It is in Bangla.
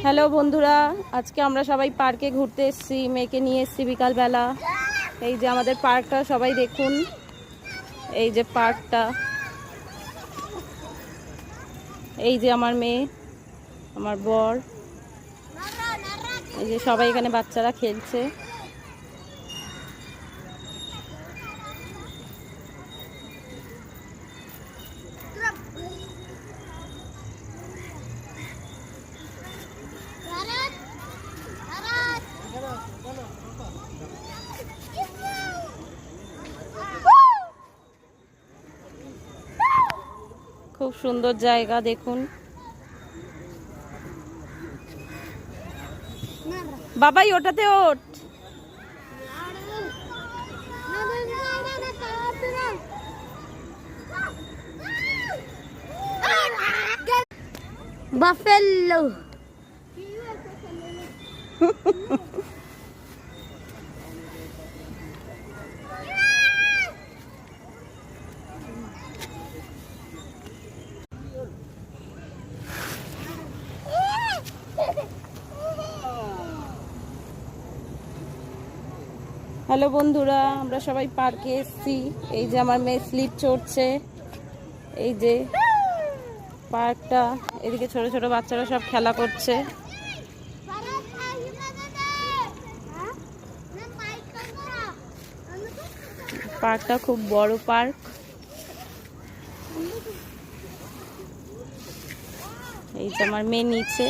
হ্যালো বন্ধুরা, আজকে আমরা সবাই পার্কে ঘুরতে এসেছি। মেয়েকে নিয়ে এসেছি বিকালবেলা। এই যে আমাদের পার্কটা, সবাই দেখুন। এই যে পার্কটা, এই যে আমার মেয়ে, আমার বর, এই যে সবাই এখানে বাচ্চারা খেলছে। খুব সুন্দর জায়গা, দেখুন। বাবাই ওটাতে ওঠ। বাফেলো হ্যালো বন্ধুরা, আমরা সবাই পার্কে এসেছি। এই যে আমার মেয়ে স্লিপ চড়ছে। এই যে পার্কটা, এদিকে ছোট ছোট বাচ্চারা সব খেলা করছে। পার্কটা খুব বড় পার্ক। এই যে আমার মেয়ে নিচে।